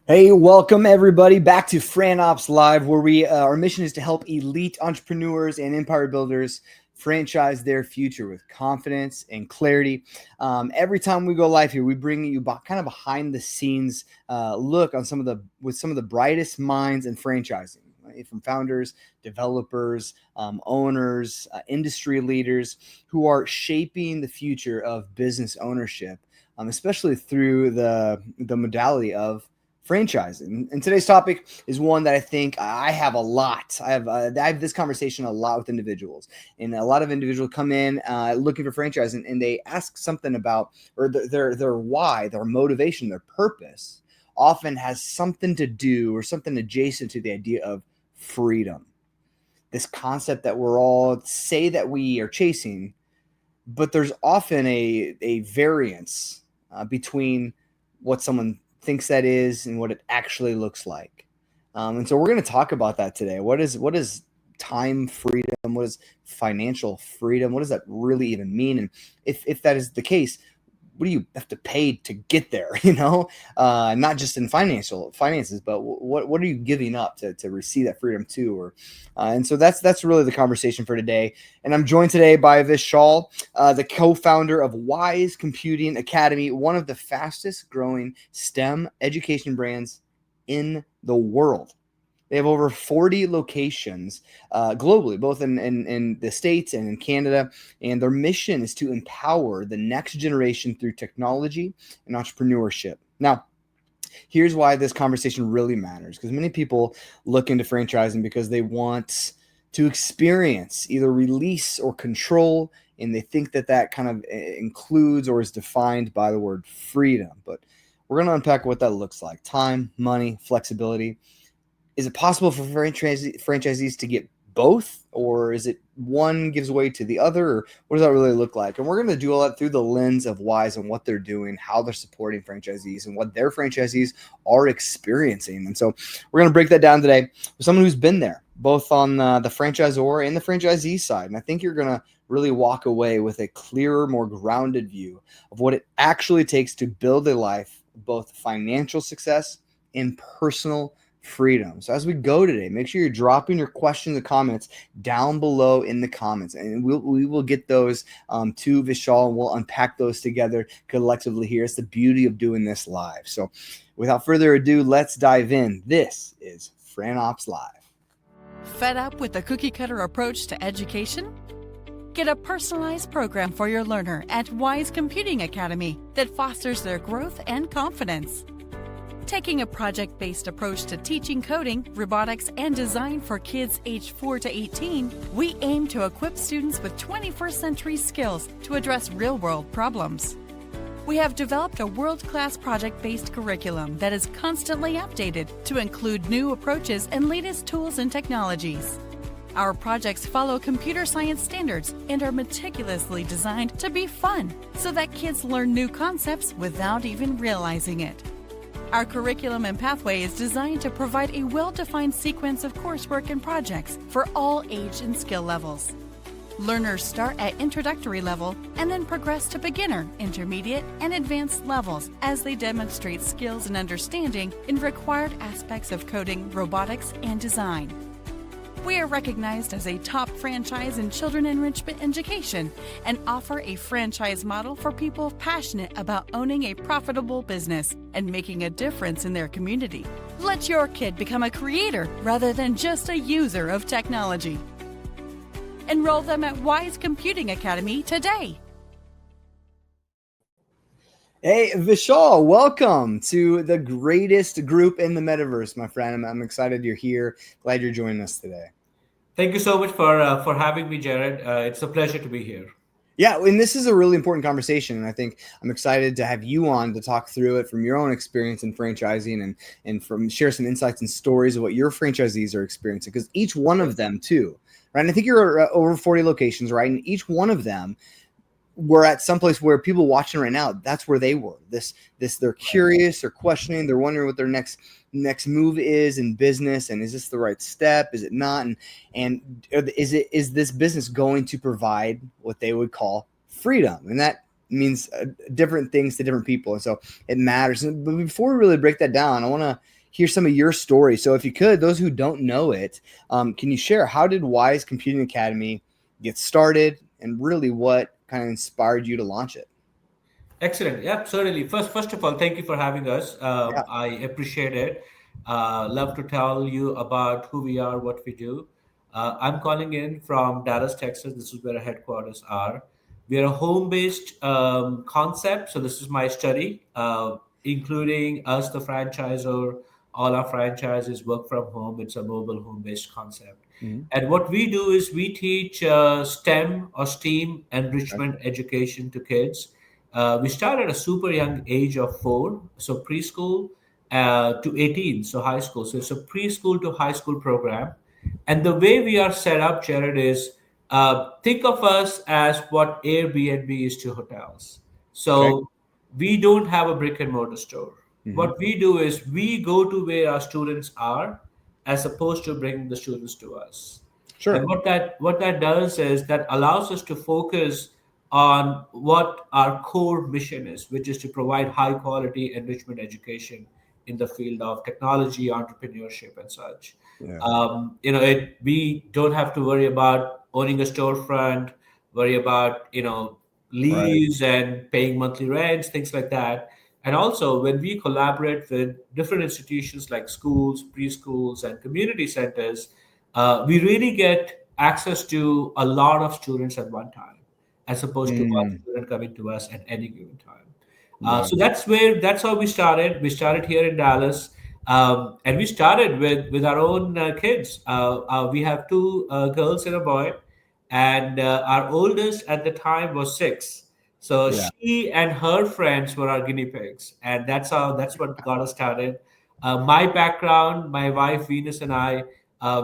Hey, welcome everybody back to Fran Opps Live, where our mission is to help elite entrepreneurs and empire builders franchise their future with confidence and clarity. Every time we go live here, we bring you kind of behind the scenes look on some of the brightest minds in franchising, right? From founders, developers, owners, industry leaders who are shaping the future of business ownership, especially through the modality of franchising. And today's topic is one that I think I have a lot. I have this conversation a lot with individuals, and a lot of individuals come in looking for franchising, and they ask something about, or their why, their motivation, their purpose often has something to do or something adjacent to the idea of freedom. This concept that we're all say that we are chasing, but there's often a variance between what someone thinks that is and what it actually looks like. And so we're going to talk about that today. What is time freedom? What is financial freedom? What does that really even mean? And if that is the case, what do you have to pay to get there? Not just in finances, but what are you giving up to receive that freedom too? And so that's really the conversation for today. And I'm joined today by Vishal, the co-founder of Wize Computing Academy, one of the fastest growing STEM education brands in the world. They have over 40 locations globally, both in the States and in Canada. And their mission is to empower the next generation through technology and entrepreneurship. Now, here's why this conversation really matters, because many people look into franchising because they want to experience either release or control, and they think that kind of includes or is defined by the word freedom. But we're going to unpack what that looks like: time, money, flexibility. Is it possible for franchisees to get both, or is it one gives way to the other, or what does that really look like? And we're going to do all that through the lens of Wize and what they're doing, how they're supporting franchisees, and what their franchisees are experiencing. And so we're going to break that down today with someone who's been there, both on the franchisor and the franchisee side. And I think you're going to really walk away with a clearer, more grounded view of what it actually takes to build a life of both financial success and personal freedom. So as we go today, make sure you're dropping your questions and comments down below in the comments, and we will get those to Vishal, and we'll unpack those together collectively here. It's the beauty of doing this live. So without further ado, let's dive in. This is Fran Opps Live. Fed up with the cookie-cutter approach to education? Get a personalized program for your learner at Wize Computing Academy that fosters their growth and confidence. Taking a project-based approach to teaching coding, robotics, and design for kids aged 4 to 18, we aim to equip students with 21st century skills to address real-world problems. We have developed a world-class project-based curriculum that is constantly updated to include new approaches and latest tools and technologies. Our projects follow computer science standards and are meticulously designed to be fun so that kids learn new concepts without even realizing it. Our curriculum and pathway is designed to provide a well-defined sequence of coursework and projects for all age and skill levels. Learners start at introductory level and then progress to beginner, intermediate, and advanced levels as they demonstrate skills and understanding in required aspects of coding, robotics, and design. We are recognized as a top franchise in children enrichment education and offer a franchise model for people passionate about owning a profitable business and making a difference in their community. Let your kid become a creator rather than just a user of technology. Enroll them at Wize Computing Academy today. Hey, Vishal, welcome to the greatest group in the metaverse, my friend. I'm excited you're here. Glad you're joining us today. Thank you so much for having me, Jared. It's a pleasure to be here. Yeah, and this is a really important conversation, and I think I'm excited to have you on to talk through it from your own experience in franchising and from share some insights and stories of what your franchisees are experiencing, because each one of them too, right? And I think you're over 40 locations, right? And each one of them were at some place where people watching right now, that's where they were. They're curious, they're questioning, they're wondering what their next move is in business, and is this the right step? Is it not? And is this business going to provide what they would call freedom? And that means different things to different people, and so it matters. But before we really break that down, I want to hear some of your story. So if you could, those who don't know it, can you share how did Wize Computing Academy get started, and really what kind of inspired you to launch it? Excellent. Yeah, certainly. First of all, thank you for having us. Yeah. I appreciate it. Love to tell you about who we are, what we do. I'm calling in from Dallas, Texas. This is where our headquarters are. We are a home-based concept. So this is my study, including us, the franchisor. All our franchises work from home. It's a mobile home-based concept. Mhm. And what we do is we teach STEM or STEAM Okay. enrichment education to kids. We start at a super young age of 4, so preschool to 18, so high school. So it's a preschool to high school program. And the way we are set up, Jared, is think of us as what Airbnb is to hotels. Okay. So we don't have a brick and mortar store. Hmm. What we do is we go to where our students are as opposed to bringing the students to us. And Sure. what that does is that allows us to focus on what our core mission is, which is to provide high quality enrichment education in the field of technology, entrepreneurship, and such. Yeah. We don't have to worry about owning a storefront, worry about Right. leaves and paying monthly rents, things like that. And also, when we collaborate with different institutions like schools, preschools, and community centers, we really get access to a lot of students at one time, as opposed to one Mm. student coming to us at any given time. Yeah. So that's how we started. We started here in Dallas, and we started with our own kids. We have two girls and a boy, and our oldest at the time was 6. So Yeah. she and her friends were our guinea pigs, and that's what got us started. My background, my wife Venus and I,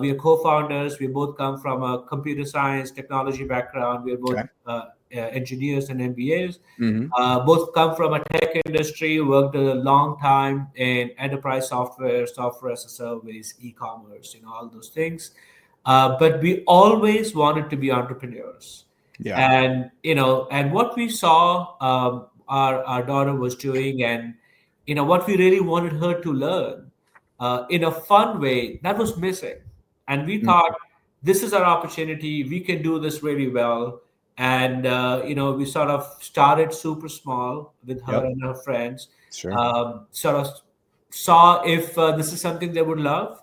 we are co-founders. We both come from a computer science technology background. We are both Okay. engineers and MBAs. Hmm. Both come from a tech industry, worked a long time in enterprise software, software as a service, e-commerce, all those things. But we always wanted to be entrepreneurs. Yeah. And what we saw our daughter was doing, and what we really wanted her to learn in a fun way, that was missing. And we Mm. thought, this is our opportunity. We can do this really well. And we sort of started super small with her Yep. and her friends. Sure. Sort of saw if this is something they would love.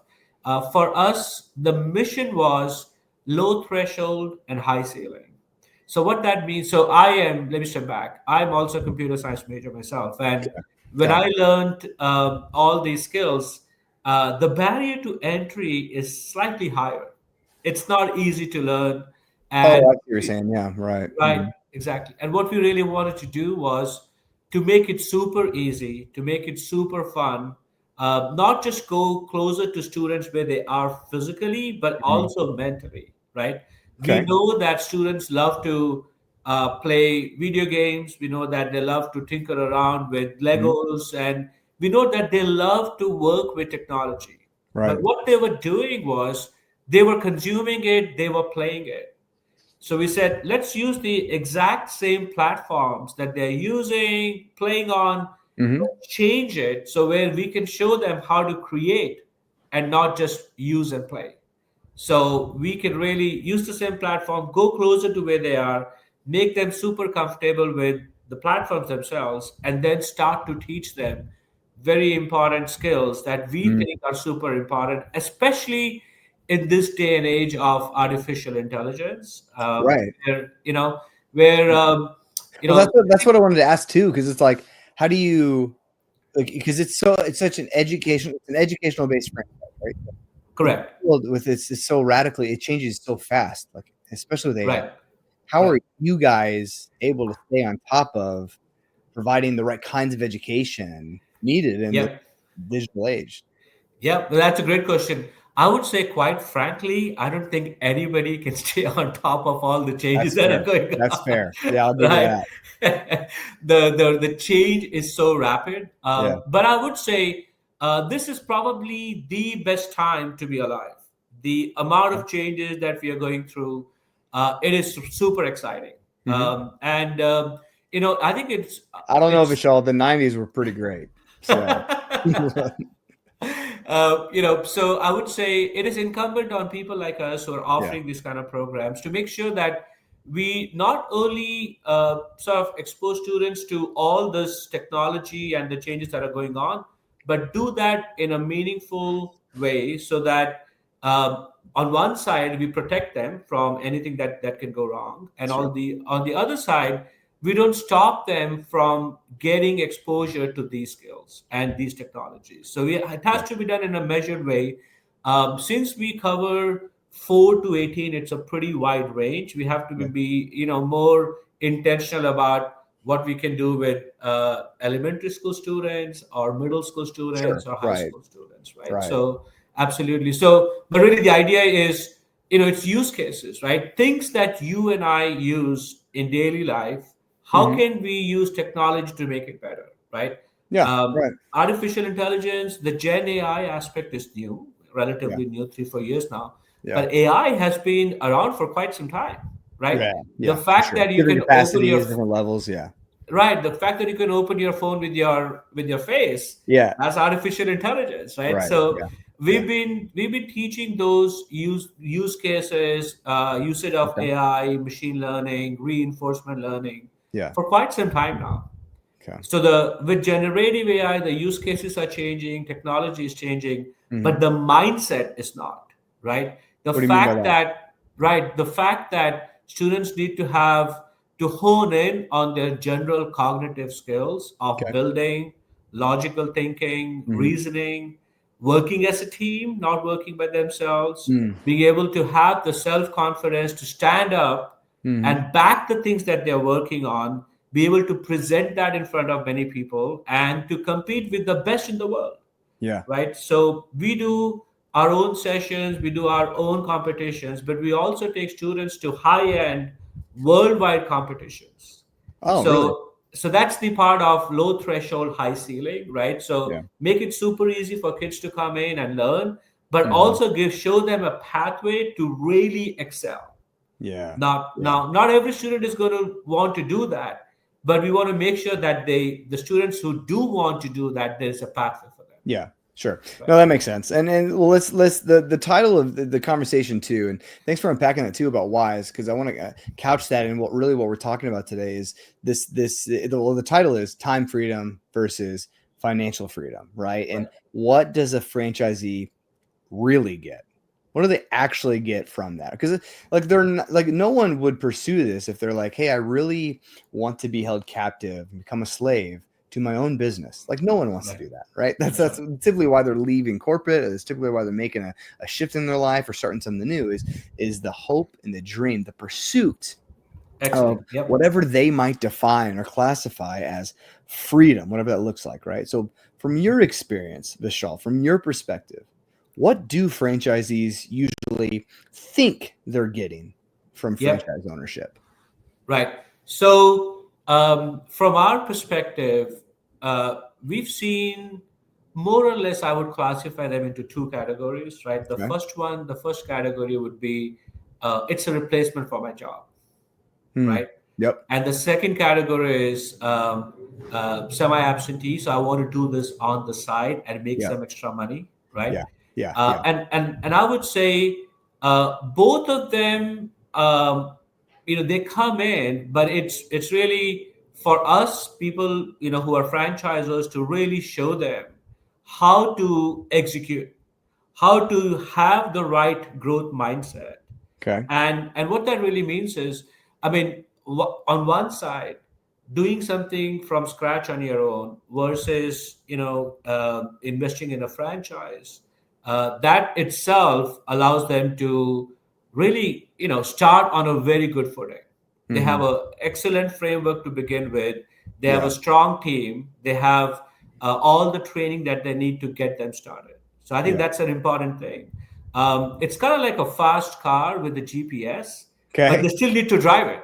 For us, the mission was low threshold and high ceiling. So what that means, so let me step back. I'm also a computer science major myself. And when Okay. I learned all these skills, the barrier to entry is slightly higher. It's not easy to learn. Oh, I see And what you're saying. Yeah. Right. right, Hmm. exactly. And what we really wanted to do was to make it super easy, to make it super fun, not just go closer to students where they are physically, but Hmm. also mentally, right? We Okay. know that students love to play video games. We know that they love to tinker around with Hmm. Legos, and we know that they love to work with technology. But Right. what they were doing was they were consuming it, they were playing it. So we said, let's use the exact same platforms that they're using, playing on, Hmm. but change it so where we can show them how to create and not just use and play. So we can really use the same platform, go closer to where they are, make them super comfortable with the platforms themselves, and then start to teach them very important skills that we Hmm. think are super important, especially in this day and age of artificial intelligence, Right. where where you Well, know that's what I wanted to ask too, because it's like, how do you like? Because it's such an educational based franchise, right? The correct, field with this is so radically, it changes so fast, like especially with AI. right, How yeah. are you guys able to stay on top of providing the right kinds of education needed in this Yep. digital age? Yeah, well, that's a great question. I would say, quite frankly, I don't think anybody can stay on top of all the changes That's that are fair. going That's on, fair. Yeah, I'll give you right? that. The change is so rapid. Yeah. But I would say this is probably the best time to be alive. The amount of changes that we are going through, it is super exciting. Hmm. And I think I don't know, it's Vishal. The '90s were pretty great. So so I would say it is incumbent on people like us who are yeah, offering these kind of programs to make sure that we not only sort of expose students to all this technology and the changes that are going on, but do that in a meaningful way so that on one side we protect them from anything that can go wrong, and sure. on the other side we don't stop them from getting exposure to these skills and these technologies. So it has Yeah, to be done in a measured way. Since we cover 4 to 18, it's a pretty wide range. We have to yeah, be, more intentional about what we can do with elementary school students or middle school sure. students or high Right, school students, right? right. So absolutely. So, but really the idea is, it's use cases, right? Things that you and I use in daily life. How Hmm. can we use technology to make it better, right? Yeah, right. Artificial intelligence, the Gen AI aspect is new, Yeah, relatively new, 3, 4 years now. yeah, But AI has been around for quite some time, right? yeah, The yeah, for fact sure. that you Different can open your capacities, different levels. Yeah, right, the fact that you can open your phone with your face, yeah, that's artificial intelligence, right? right. So Yeah, yeah. we've been teaching those use cases, usage of Okay. AI, machine learning, reinforcement learning Yeah. for quite some time now. Okay. So the with generative AI, the use cases are changing, technology is changing, Hmm. but the mindset is not, right? The What do you mean by fact that? that the fact that students need to have to hone in on their general cognitive skills of Okay. building, logical thinking, Hmm. reasoning, working as a team, not working by themselves, Mm. being able to have the self-confidence to stand up Hmm. and back the things that they're working on, be able to present that in front of many people and to compete with the best in the world, Yeah. right? So we do our own sessions, we do our own competitions, but we also take students to high end worldwide competitions. Oh, really? So that's the part of low threshold, high ceiling, right? So Yeah. make it super easy for kids to come in and learn, but Hmm. also show them a pathway to really excel. Yeah. Yeah. Not every student is going to want to do that, but we want to make sure that the students who do want to do that, there's a pathway for them, Yeah. Sure. right? No, that makes sense. And well, let's the title of the conversation too. And thanks for unpacking that too about whys, because I want to couch that in what we're talking about today is the title is time freedom versus financial freedom, right? And Right. what does a franchisee really get? What do they actually get from that? Because like they're not, like no one would pursue this if they're like, hey, I really want to be held captive and become a slave to my own business. Like no one wants to Right. do that, right? That's That's that's right. typically why they're leaving corporate. It's typically why they're making a shift in their life or starting something new. Is the hope and the dream, the pursuit of Excellent. Yep. whatever they might define or classify as freedom, whatever that looks like, right? So, from your experience, Vishal, from your perspective, what do franchisees usually think they're getting from Yep. franchise ownership? Right. So, from our perspective, we've seen more or less, I would classify them into two categories, right? Okay. The first category would be it's a replacement for my job, Hmm. right? Yep. And the second category is semi-absentee. So I want to do this on the side and make Yeah. some extra money, right? Yeah. Yeah. Yeah. And I would say both of them, they come in, but it's really for us people, who are franchisors to really show them how to execute, how to have the right growth mindset, Okay. and what that really means is, I mean, on one side, doing something from scratch on your own versus investing in a franchise, that itself allows them to really start on a very good footing. They have Hmm. an excellent framework to begin with. They have Yeah. a strong team. They have all the training that they need to get them started. So I think Yeah. that's an important thing. It's kind of like a fast car with the GPS, but they Okay. still need to drive it,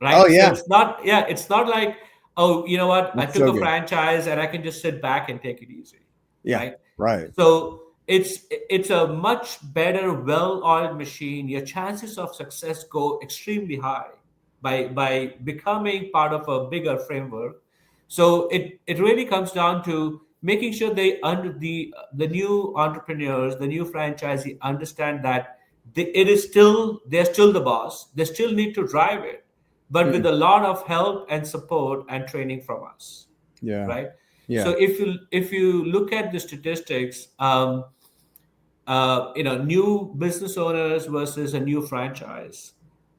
Oh right? So yeah. it's not like, oh, you know what? I That's took so a good. franchise and I can just sit back and take it easy, Yeah. right? Right. So it's a much better, well-oiled machine. Your chances of success go extremely high by becoming part of a bigger framework. So it really comes down to making sure they under the new entrepreneurs, the new franchisee understand that it is still they're still the boss. They still need to drive it, but with Mm. a lot of help and support and training from us, Yeah. right? So Yeah. if you look at the statistics, new business owners versus a new franchise,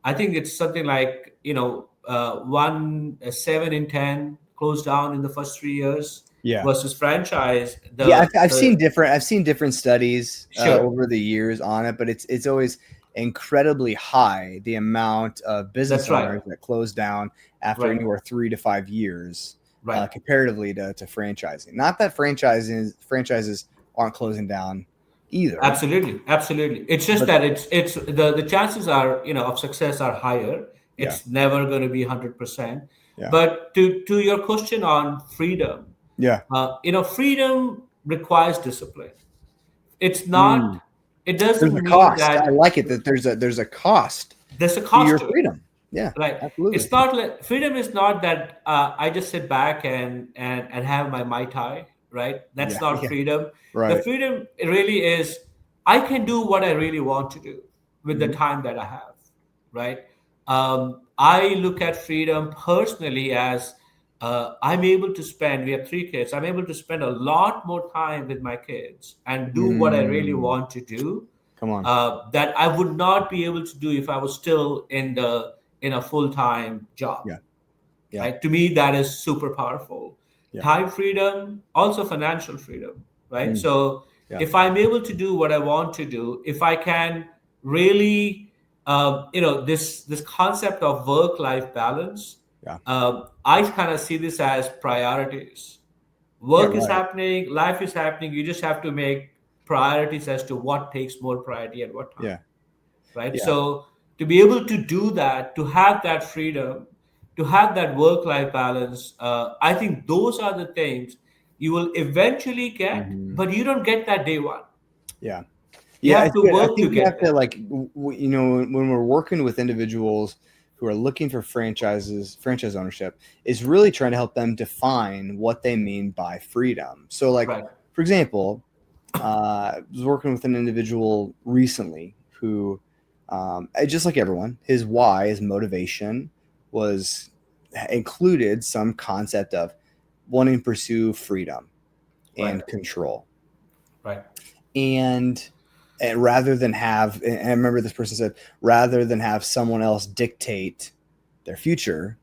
I think it's something like, 7 in 10 closed down in the first 3 years Yeah. versus franchise. Yeah, I've The seen different studies Sure, over the years on it, but it's always incredibly high, the amount of business that's right, owners that close down after right, anywhere 3 to 5 years, right. comparatively to franchising. Not that franchises aren't closing down either, Absolutely, absolutely. It's just but that it's the chances are, of success are higher. yeah, It's never going to be 100%. yeah, But to your question on freedom, yeah. freedom requires discipline. It's Mm. not. It There's doesn't a mean cost. I that like it that there's a cost there's a to cost your to it. freedom. Yeah, Right. absolutely. It's not like freedom is not that I just sit back and have my Mai Tai, right? That's Yeah, not yeah, freedom. The right. freedom really is I can do what I really want to do with the Mhm. time that I have, right? I look at freedom personally as I'm able to spend, we have 3 kids, I'm able to spend a lot more time with my kids and do what I really Mm. want to do, Come on. that I would not be able to do if I was still in a full time job. Yeah, yeah, Right? To me, that is super powerful. yeah. Time freedom, also financial freedom. Right? Mm. So Yeah. if I'm able to do what I want to do, if I can really, this concept of work life balance, Yeah. I kind of see this as priorities. Yeah, Work is right. happening, life is happening. You just have to make priorities as to what takes more priority at what time, Yeah. right? Yeah. So to be able to do that, to have that freedom, to have that work-life balance, I think those are the things you will eventually get, Mhm. but you don't get that day one. Yeah. You Yeah, have it's to good. I work to think you get have to there. like when we're working with individuals who are looking for franchise ownership is really trying to help them define what they mean by freedom. So like Right, for example, I was working with an individual recently who just like everyone, his why, his motivation was included some concept of wanting to pursue freedom right, and control. right, And, rather than have, and I remember this person said, rather than have someone else dictate their future,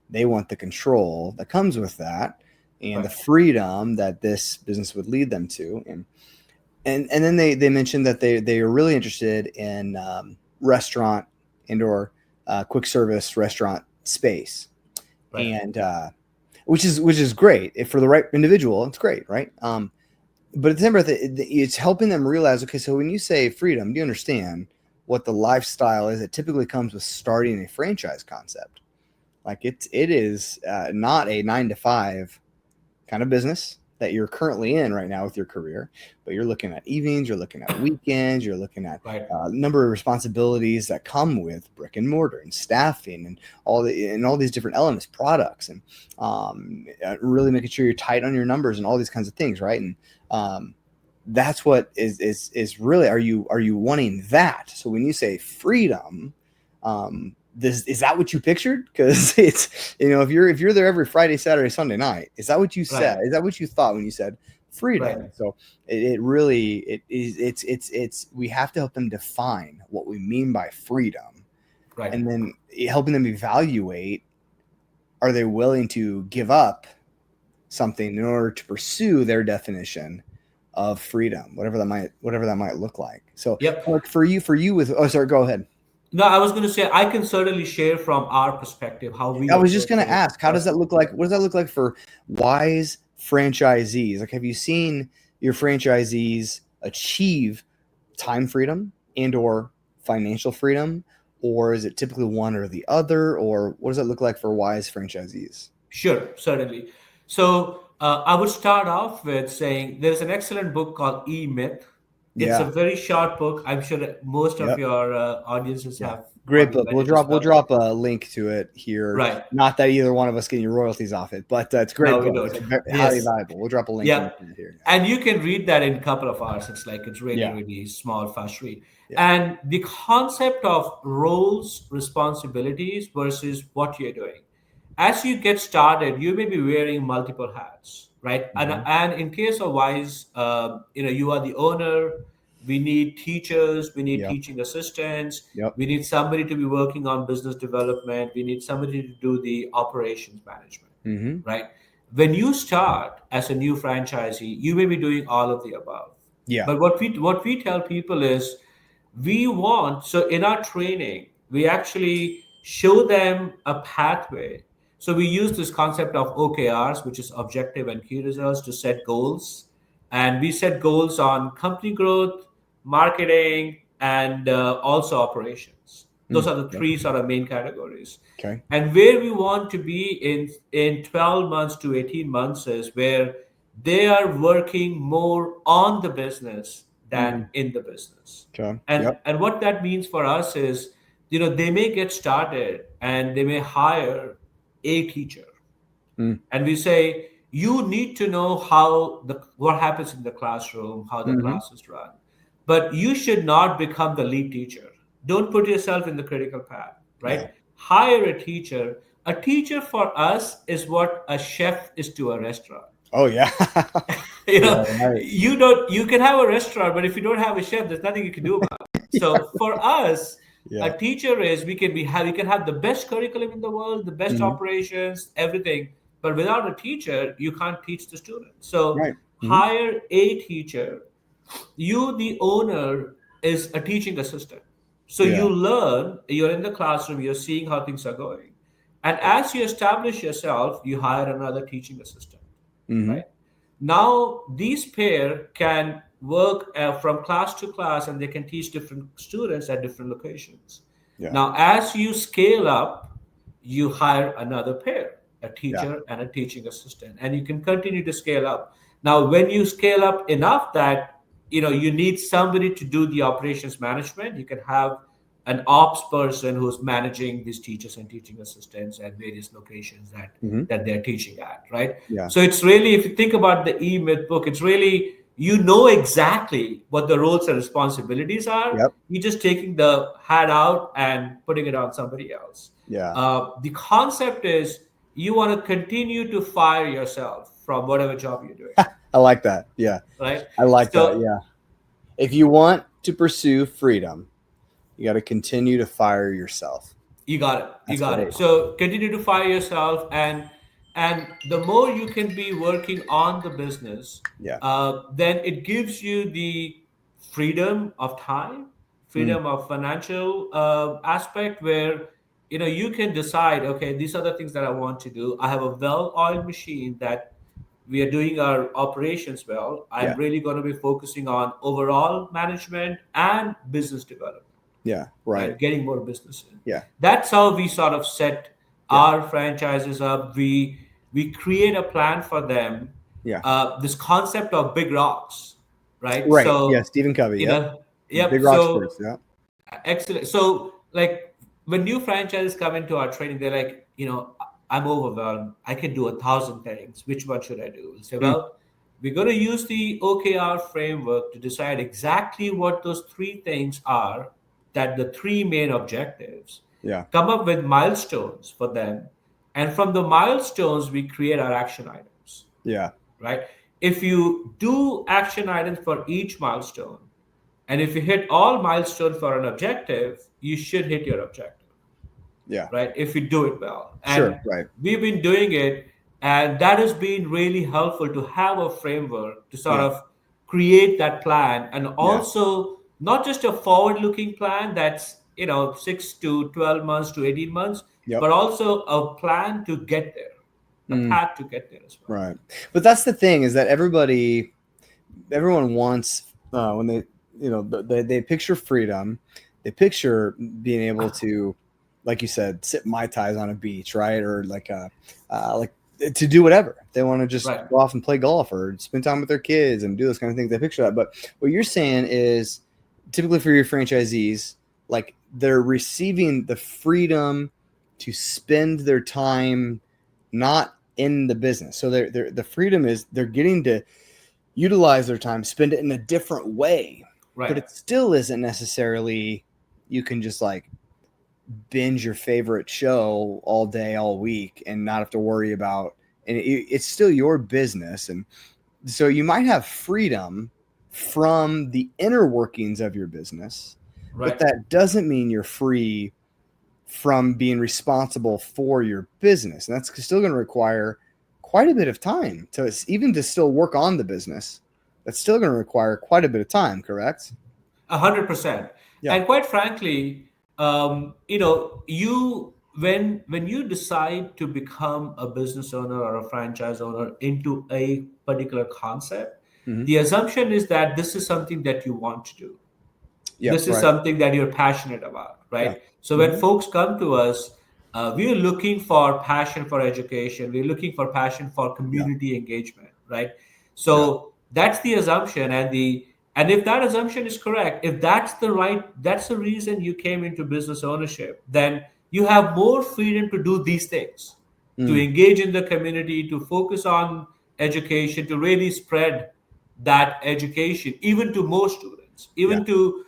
they want the control that comes with that and the right, freedom that this business would lead them to. And then they mentioned that they are really interested in restaurant and or quick service restaurant space, right, and which is great if for the right individual. It's great, right? But at the same breath, it's helping them realize, okay, so when you say freedom, do you understand what the lifestyle is that typically comes with starting a franchise concept? Like it is not a 9 to 5 kind of business that you're currently in right now with your career, but you're looking at evenings, you're looking at weekends, you're looking at right, a number of responsibilities that come with brick and mortar and staffing and all these different elements, products, and really making sure you're tight on your numbers and all these kinds of things, right? And that's what is really, are you wanting that? So when you say freedom, this is that what you pictured? Because it's if you're there every Friday, Saturday, Sunday night, is that what you right, said? Is that what you thought when you said right, freedom? So it really it is it's we have to help them define what we mean by freedom, right. and then helping them evaluate, are they willing to give up something in order to pursue their definition of freedom, whatever that might look like. So Yep. like for you with, oh sorry, go ahead. No, I was going to say I can certainly share from our perspective how we I was just approach going to it ask, how does that look personally. like? What does that look like for Wize franchisees? Like, have you seen your franchisees achieve time freedom and or financial freedom, or is it typically one or the other, or what does that look like for Wize franchisees? Sure, certainly. So I would start off with saying there's an excellent book called E Myth. It's a Yeah. very short book. I'm sure that most of Yep. your audiences Yeah. have Great probably book. read We'll it as well. drop a link to it here. Right. Not that either one of us getting royalties off it, but it's a great No, we book. don't. So highly Yes. valuable. We'll drop a link in Yeah. the chat here. Yeah. And you can read that in a couple of hours. It's really, Yeah. really small, fast read. Yeah. And the concept of roles, responsibilities versus what you're doing. As you get started, you may be wearing multiple hats, right? Mhm. And in case of Wise, you are the owner. We need teachers. We need Yep. teaching assistants. Yep. We need somebody to be working on business development. We need somebody to do the operations management, Mm-hmm. right? When you start as a new franchisee, you may be doing all of the above. Yeah. But what we tell people is we want, so in our training, we actually show them a pathway. So we use this concept of OKRs, which is objective and key results, to set goals. And we set goals on company growth, marketing, and also operations. Those are the Yep. three sort of main categories. Okay. And where we want to be in 12 months to 18 months is where they are working more on the business than Mm. in the business. Okay. and Yep. and what that means for us is, they may get started and they may hire a teacher, Mm. and we say you need to know how the what happens in the classroom, how the Mm-hmm. class is run, but you should not become the lead teacher. Don't put yourself in the critical path, Yeah. right? Hire a teacher. A teacher for us is what a chef is to a restaurant. Oh yeah. you Yeah. know Right. you can have a restaurant, but if you don't have a chef, there's nothing you can do about it. So for us, a Yeah. teacher is, we can have the best curriculum in the world, the best Mm-hmm. operations, everything, but without a teacher you can't teach the students. So Right. Mm-hmm. hire a teacher. You, the owner, is a teaching assistant. So Yeah. you learn, you're in the classroom, you're seeing how things are going, and as you establish yourself, you hire another teaching assistant, Mm-hmm. right? Now, these pair can work from class to class, and they can teach different students at different locations. Yeah. Now, as you scale up, you hire another pair, a Yeah. teacher and a teaching assistant, and you can continue to scale up. Now, when you scale up enough that you need somebody to do the operations management, you can have an ops person who's managing these teachers and teaching assistants at various locations that Mm-hmm. that they're teaching at, right? Yeah. So it's really, if you think about the E-Myth book, it's really, exactly what the roles and responsibilities are. Yep. You're just taking the hat out and putting it on somebody else. Yeah. The concept is you want to continue to fire yourself from whatever job you're doing, I like that. Yeah. right? I like that. So Yeah. If you want to pursue freedom, you got to continue to fire yourself. you got it. You That's got great. it. So continue to fire yourself, and the more you can be working on the business, Yeah. then it gives you the freedom of time, Mm. freedom of financial aspect, where you can decide, okay, these are the things that I want to do. I have a well-oiled machine that we are doing our operations well. I'm Yeah. really going to be focusing on overall management and business development, Yeah. Right. right? Getting more business in. Yeah. That's how we sort of set Yeah. our franchises up. We create a plan for them. Yeah. This concept of big rocks, right? Right. So Yeah. Stephen Covey. you Yep. know, yep. Big rocks So first. Yeah. excellent. So like when new franchises come into our training, they're like, I'm overwhelmed. I can do 1,000 things. Which one should I do? We'll say, Mm. well, we're going to use the OKR framework to decide exactly what those three things are, that the three main objectives, Yeah. come up with milestones for them. And from the milestones, we create our action items, Yeah. right? If you do action items for each milestone, and if you hit all milestones for an objective, you should hit your objective, Yeah. right? If you do it well. Sure. And Right. we've been doing it, and that has been really helpful to have a framework to sort Yeah. of create that plan, and Yeah. also not just a forward looking plan that's 6 to 12 months to 18 months, Yep. but also a plan to get there, a Mm. path to get there as well. Right. But that's the thing, is that everyone wants, when they picture freedom, they picture being able to, like you said, sip Mai Tais on a beach, right? Or like to do whatever. They want to just Right. go off and play golf or spend time with their kids and do those kind of things. They picture that. But what you're saying is typically for your franchisees, like they're receiving the freedom to spend their time not in the business. So the freedom is they're getting to utilize their time, spend it in a different way. Right. But it still isn't necessarily you can just like binge your favorite show all day, all week, and not have to worry about. And it's still your business, and so you might have freedom from the inner workings of your business, but Right. that doesn't mean you're free from being responsible for your business, and that's still going to require quite a bit of time to even to still work on the business. That's still going to require quite a bit of time, correct? 100%. Yeah. And quite frankly, you when you decide to become a business owner or a franchise owner into a particular concept, Mm-hmm. the assumption is that this is something that you want to do. Yep. This is Right. something that you're passionate about, Yeah. right? So when Mm-hmm. folks come to us, we're looking for passion for education. We're looking for passion for Yeah. community engagement, right? Yeah. So that's the assumption, and if that assumption is correct, if that's the reason you came into business ownership, then you have more freedom to do these things, to Mm. engage in the community, to focus on education, to really spread that education even to more students, Yeah. even to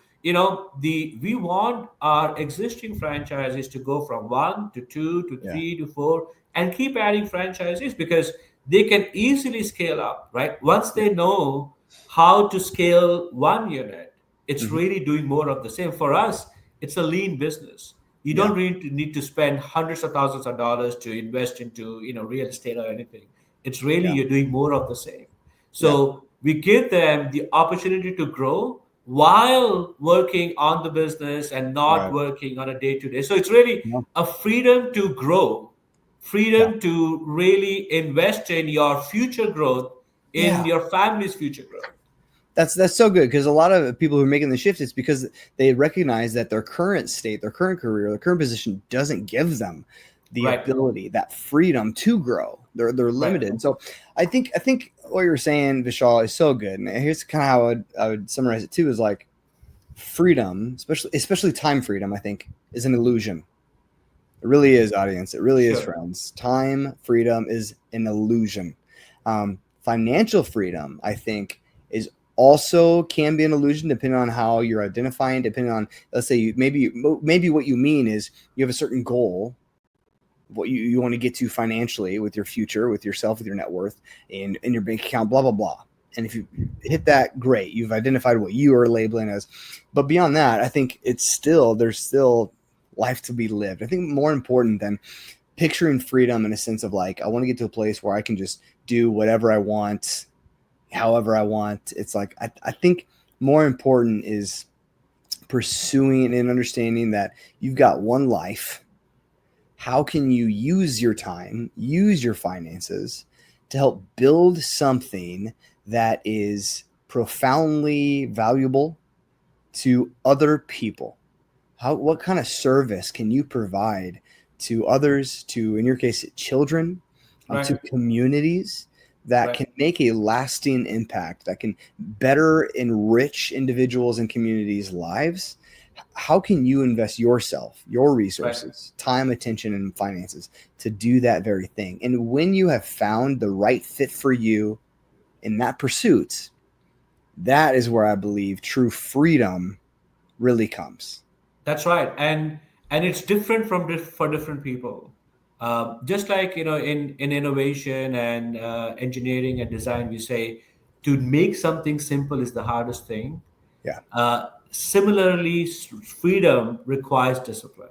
we want our existing franchises to go from 1 to 2 to 3 to 4 and keep adding franchises because they can easily scale up, right? Once they know how to scale one unit, it's Mm-hmm. really doing more of the same. For us, it's a lean business. You Yeah. don't really need to spend hundreds of thousands of dollars to invest into real estate or anything. It's really Yeah. you're doing more of the same. Yeah. So we give them the opportunity to grow while working on the business and not Right. working on a day to day. So it's really Yeah. a freedom to grow, Yeah. freedom to really invest in your future growth, in Yeah. your family's future growth. That's so good because a lot of people who are making the shift is because they recognize that their current state, their current career, their current position doesn't give them the Right, ability, that freedom to grow. They're right, limited. So I think what you're saying, Vishal, is so good. And here's kind of how I would summarize it too: is like freedom, especially time freedom. I think is an illusion. It really is, audience. It really is, sure, friends. Time freedom is an illusion. Financial freedom, I think, is also can be an illusion depending on how you're identifying. Depending on, let's say, maybe what you mean is you have a certain goal, what you want to get to financially with your future, with yourself, with your net worth, and in your bank account, blah blah blah. And if you hit that, great. You've identified what you are labeling as. But beyond that, I think there's still life to be lived. I think more important than picturing freedom in a sense of like, I want to get to a place where I can just do whatever I want, however I want. It's like, I think more important is pursuing and understanding that you've got one life. How can you use your time, use your finances to help build something that is profoundly valuable to other people? What kind of service can you provide to others, to, in your case, children, to right, communities that right, can make a lasting impact, that can better enrich individuals and communities' lives? How can you invest yourself, your right. resources, time, attention, and finances to do that very thing? And when you have found the right fit for you in that pursuit, that is where I believe true freedom really comes. That's right, and it's different for different people. Just like in innovation and engineering and design, we say to make something simple is the hardest thing. Yeah. Similarly, freedom requires discipline.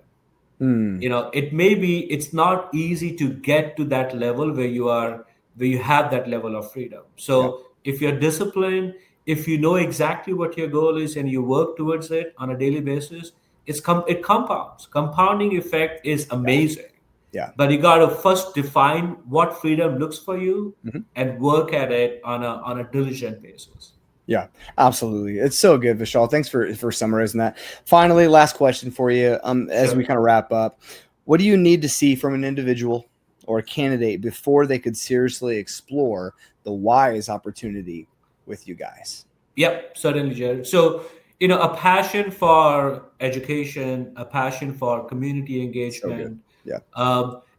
Mm, It's not easy to get to that level where you have that level of freedom. yeah. So if you're disciplined, if you know exactly what your goal is and you work towards it on a daily basis, it compounds. Compounding effect is Yeah. amazing. Yeah. But you got to first define what freedom looks for you Mhm. and work at it on a diligent basis. Yeah, absolutely. It's so good, Vishal. Thanks for summarizing that. Finally, last question for you. As we Sure. kind of wrap up, what do you need to see from an individual or a candidate before they could seriously explore the Wize opportunity with you guys? Yep, certainly, Jared. So, a passion for education, a passion for community So good. engagement. Yeah.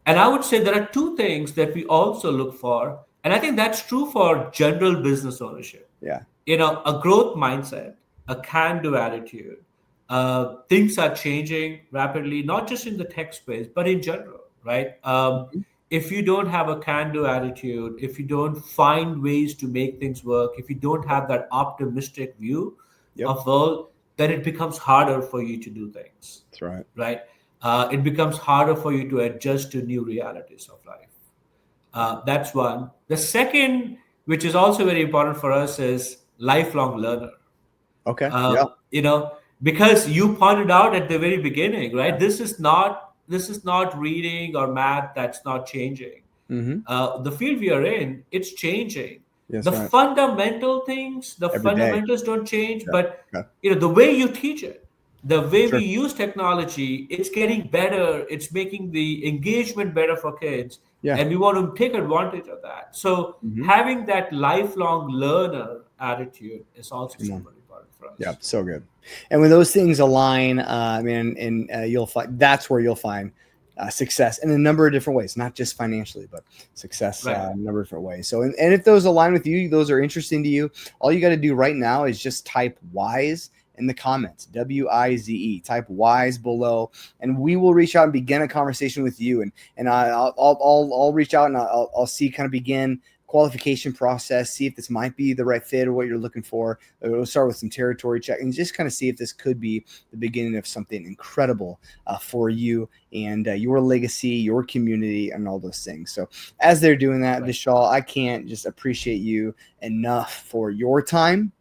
And I would say there are two things that we also look for. And I think that's true for general business ownership. Yeah. A growth mindset, a can-do attitude. Things are changing rapidly, not just in the tech space, but in general, right? Mhm. If you don't have a can-do attitude, if you don't find ways to make things work, if you don't have that optimistic view Yep. of world, then it becomes harder for you to do things, That's right. right? It becomes harder for you to adjust to new realities of life. That's one. The second, which is also very important for us, is lifelong learner. Okay. Yeah. Uh, you know, because you pointed out at the very beginning, right? Yeah. This is not reading or math that's not changing. Mm-hmm. The field we are in, it's changing. That's The right. fundamental things, the Every day. fundamentals don't change, Yeah. but Yeah. the way you teach it, the way we Sure. use technology, it's getting better. It's making the engagement better for kids, Yeah. and we want to take advantage of that. So Mm-hmm. having that lifelong learner attitude is also Come on. super important for us. Yeah, so good. And when those things align, you'll find that's where you'll find success in a number of different ways, not just financially, but success Right. in a number of different ways. So, and if those align with you, those are interesting to you, all you got to do right now is just type Wize in the comments, WIZE, type Wize below, and we will reach out and begin a conversation with you. And I'll reach out and I'll see, kind of begin qualification process, see if this might be the right fit or what you're looking for. We'll start with some territory check and just kind of see if this could be the beginning of something incredible for you and your legacy, your community, and all those things. So as they're doing that, Right. Vishal, I can't just appreciate you enough for your time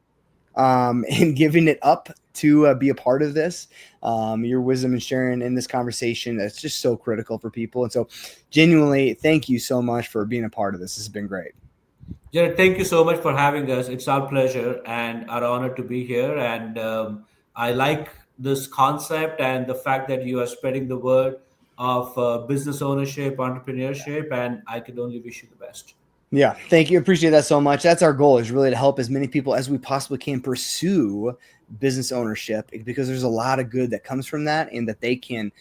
and giving it up to be a part of this. Your wisdom and sharing in this conversation, that's just so critical for people. And so genuinely, thank you so much for being a part of this. This has been great. Jared, thank you so much for having us. It's our pleasure and our honor to be here. And I like this concept and the fact that you are spreading the word of business ownership, entrepreneurship, and I can only wish you the best. Yeah, thank you. Appreciate that so much. That's our goal, is really to help as many people as we possibly can pursue business ownership, because there's a lot of good that comes from that and that they can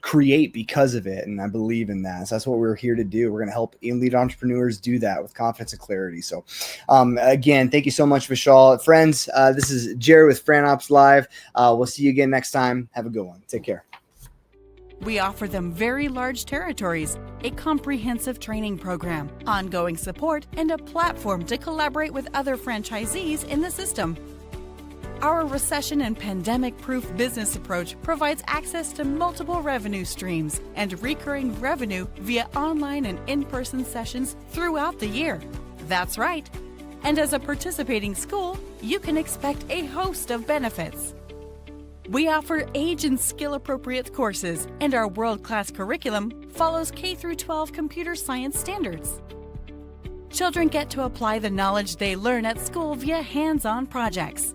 create because of it. And I believe in that. So that's what we're here to do. We're going to help elite entrepreneurs do that with confidence and clarity. So again, thank you so much, Vishal. Friends, this is Jerry with Fran Opps Live. We'll see you again next time. Have a good one. Take care. We offer them very large territories, a comprehensive training program, ongoing support, and a platform to collaborate with other franchisees in the system. Our recession and pandemic-proof business approach provides access to multiple revenue streams and recurring revenue via online and in-person sessions throughout the year. That's right. And as a participating school, you can expect a host of benefits. We offer age and skill-appropriate courses, and our world-class curriculum follows K-12 computer science standards. Children get to apply the knowledge they learn at school via hands-on projects.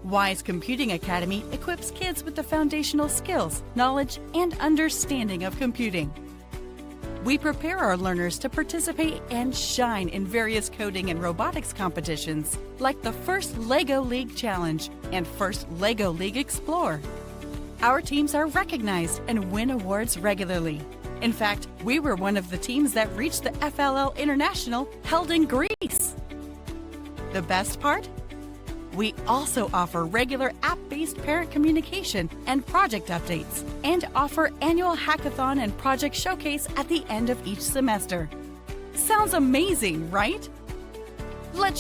Wize Computing Academy equips kids with the foundational skills, knowledge, and understanding of computing. We prepare our learners to participate and shine in various coding and robotics competitions, like the first LEGO League Challenge and first LEGO League Explore. Our teams are recognized and win awards regularly. In fact, we were one of the teams that reached the FLL International held in Greece. The best part? We also offer regular app-based parent communication and project updates, and offer annual hackathon and project showcase at the end of each semester. Sounds amazing, right? Let your